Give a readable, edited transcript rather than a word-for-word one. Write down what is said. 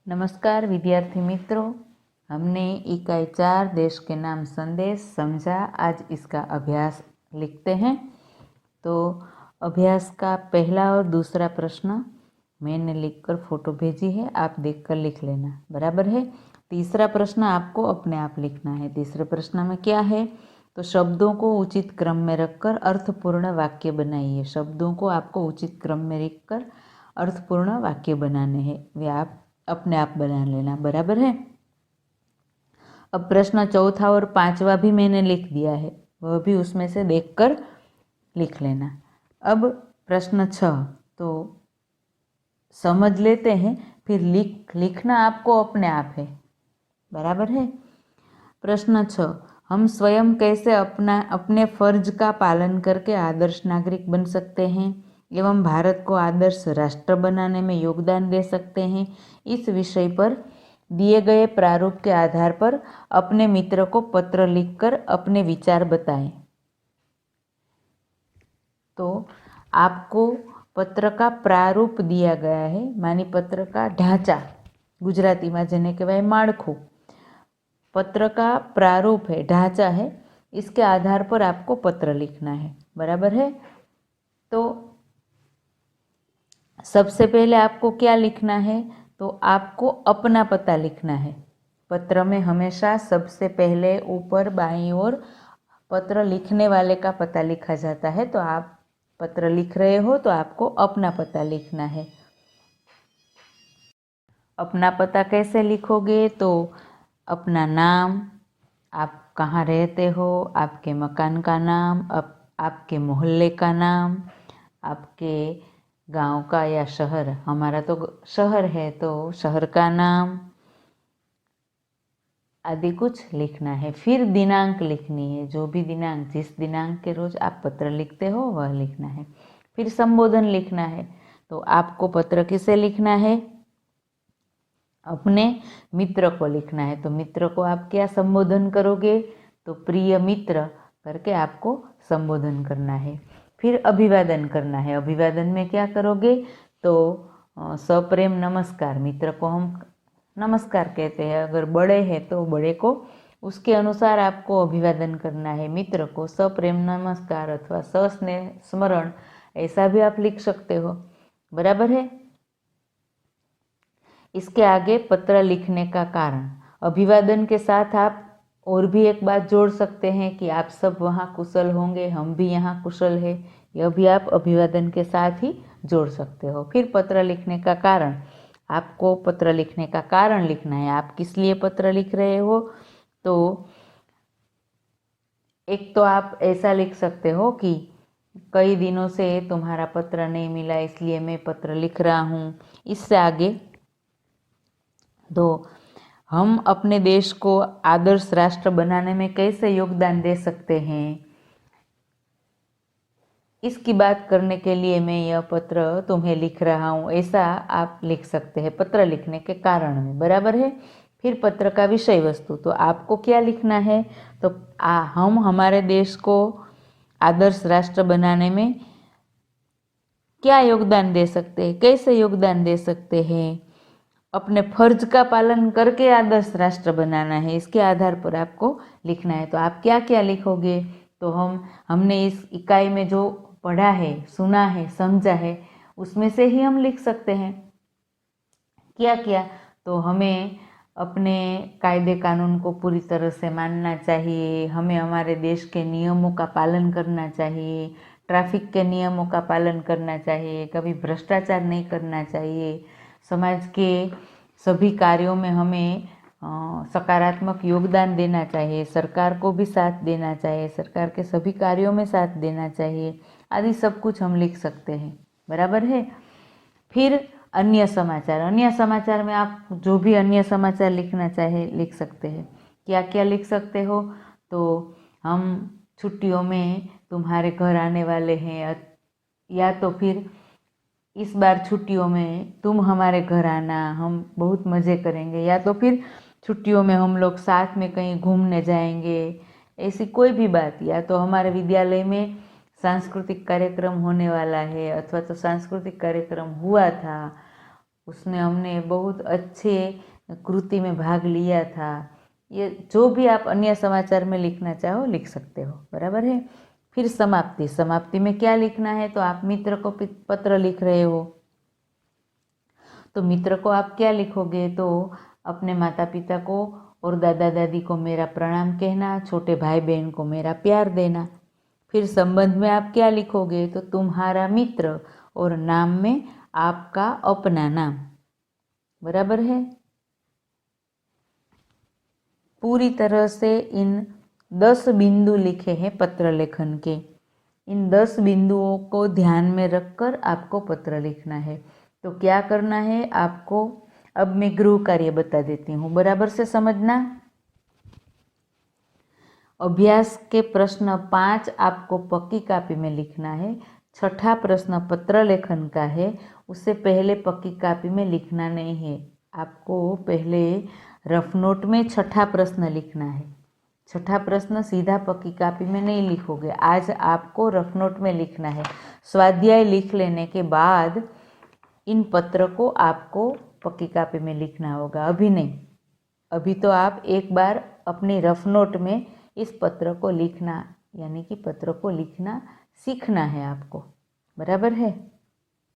नमस्कार विद्यार्थी मित्रों, हमने इकाई 4 देश के नाम संदेश समझा। आज इसका अभ्यास लिखते हैं। तो अभ्यास का पहला और दूसरा प्रश्न मैंने लिखकर फ़ोटो भेजी है, आप देखकर लिख लेना, बराबर है। तीसरा प्रश्न आपको अपने आप लिखना है। तीसरे प्रश्न में क्या है, तो शब्दों को उचित क्रम में रखकर अर्थपूर्ण वाक्य बनाइए। शब्दों को आपको उचित क्रम में रखकर अर्थपूर्ण वाक्य बनाने हैं, वे आप अपने आप बना लेना, बराबर है। अब प्रश्न चौथा और पांचवा भी मैंने लिख दिया है, वह भी उसमें से देखकर लिख लेना। अब प्रश्न 6 तो समझ लेते हैं, फिर लिखना आपको अपने आप है, बराबर है। प्रश्न 6, हम स्वयं कैसे अपने फर्ज का पालन करके आदर्श नागरिक बन सकते हैं एवं भारत को आदर्श राष्ट्र बनाने में योगदान दे सकते हैं। इस विषय पर दिए गए प्रारूप के आधार पर अपने मित्र को पत्र लिखकर अपने विचार बताएं। तो आपको पत्र का प्रारूप दिया गया है, मानी पत्र का ढांचा, गुजराती में जेने कहेवाय माळखुं। पत्र का प्रारूप है, ढांचा है, इसके आधार पर आपको पत्र लिखना है, बराबर है। तो सबसे पहले आपको क्या लिखना है, तो आपको अपना पता लिखना है। पत्र में हमेशा सबसे पहले ऊपर बाईं ओर पत्र लिखने वाले का पता लिखा जाता है। तो आप पत्र लिख रहे हो तो आपको अपना पता लिखना है। अपना पता कैसे लिखोगे, तो अपना नाम, आप कहाँ रहते हो, आपके मकान का नाम, आपके मोहल्ले का नाम, आपके गांव का या शहर, हमारा तो शहर है तो शहर का नाम आदि कुछ लिखना है। फिर दिनांक लिखनी है, जो भी दिनांक, जिस दिनांक के रोज आप पत्र लिखते हो वह लिखना है। फिर संबोधन लिखना है। तो आपको पत्र किसे लिखना है, अपने मित्र को लिखना है। तो मित्र को आप क्या संबोधन करोगे, तो प्रिय मित्र करके आपको संबोधन करना है। फिर अभिवादन करना है। अभिवादन में क्या करोगे, तो सप्रेम नमस्कार, मित्र को हम नमस्कार कहते हैं। अगर बड़े हैं तो बड़े को उसके अनुसार आपको अभिवादन करना है। मित्र को सप्रेम नमस्कार अथवा सस्नेह स्मरण, ऐसा भी आप लिख सकते हो, बराबर है। इसके आगे पत्र लिखने का कारण, अभिवादन के साथ आप और भी एक बात जोड़ सकते हैं कि आप सब वहाँ कुशल होंगे, हम भी यहाँ कुशल है, यह भी आप अभिवादन के साथ ही जोड़ सकते हो। फिर पत्र लिखने का कारण, आपको पत्र लिखने का कारण लिखना है, आप किस लिए पत्र लिख रहे हो। तो एक तो आप ऐसा लिख सकते हो कि कई दिनों से तुम्हारा पत्र नहीं मिला, इसलिए मैं पत्र लिख रहा हूँ। इससे आगे तो हम अपने देश को आदर्श राष्ट्र बनाने में कैसे योगदान दे सकते हैं, इसकी बात करने के लिए मैं यह पत्र तुम्हें लिख रहा हूँ, ऐसा आप लिख सकते हैं पत्र लिखने के कारण में, बराबर है। फिर पत्र का विषय वस्तु, तो आपको क्या लिखना है, तो हम हमारे देश को आदर्श राष्ट्र बनाने में क्या योगदान दे सकते हैं, कैसे योगदान दे सकते हैं, अपने फर्ज का पालन करके आदर्श राष्ट्र बनाना है, इसके आधार पर आपको लिखना है। तो आप क्या क्या लिखोगे, तो हमने इस इकाई में जो पढ़ा है, सुना है, समझा है, उसमें से ही हम लिख सकते हैं। क्या क्या, तो हमें अपने कायदे कानून को पूरी तरह से मानना चाहिए, हमें हमारे देश के नियमों का पालन करना चाहिए, ट्रैफिक के नियमों का पालन करना चाहिए, कभी भ्रष्टाचार नहीं करना चाहिए, समाज के सभी कार्यों में हमें सकारात्मक योगदान देना चाहिए, सरकार को भी साथ देना चाहिए, सरकार के सभी कार्यों में साथ देना चाहिए, आदि सब कुछ हम लिख सकते हैं, बराबर है। फिर अन्य समाचार, अन्य समाचार में आप जो भी अन्य समाचार लिखना चाहे लिख सकते हैं। क्या क्या लिख सकते हो, तो हम छुट्टियों में तुम्हारे घर आने वाले हैं, या तो फिर इस बार छुट्टियों में तुम हमारे घर आना, हम बहुत मज़े करेंगे, या तो फिर छुट्टियों में हम लोग साथ में कहीं घूमने जाएंगे, ऐसी कोई भी बात। या तो हमारे विद्यालय में सांस्कृतिक कार्यक्रम होने वाला है, अथवा तो सांस्कृतिक कार्यक्रम हुआ था, उसने हमने बहुत अच्छे कृति में भाग लिया था। ये जो भी आप अन्य समाचार में लिखना चाहो लिख सकते हो, बराबर है। फिर समाप्ति, समाप्ति में क्या लिखना है, तो आप मित्र को पत्र लिख रहे हो तो मित्र को आप क्या लिखोगे, तो अपने माता पिता को और दादा दादी को मेरा प्रणाम कहना, छोटे भाई बहन को मेरा प्यार देना। फिर संबंध में आप क्या लिखोगे, तो तुम्हारा मित्र और नाम में आपका अपना नाम, बराबर है। पूरी तरह से इन 10 बिंदु लिखे हैं पत्र लेखन के। इन 10 बिंदुओं को ध्यान में रखकर आपको पत्र लिखना है। तो क्या करना है आपको, अब मैं गृह कार्य बता देती हूँ, बराबर से समझना। अभ्यास के प्रश्न 5 आपको पक्की कापी में लिखना है। छठा प्रश्न पत्र लेखन का है, उससे पहले पक्की कापी में लिखना नहीं है। आपको पहले रफ नोट में छठा प्रश्न लिखना है। छठा प्रश्न सीधा पक्की कापी में नहीं लिखोगे, आज आपको रफ नोट में लिखना है। स्वाध्याय लिख लेने के बाद इन पत्र को आपको पक्की कापी में लिखना होगा, अभी नहीं। अभी तो आप एक बार अपनी रफ नोट में इस पत्र को लिखना, यानी कि पत्र को लिखना सीखना है आपको, बराबर है।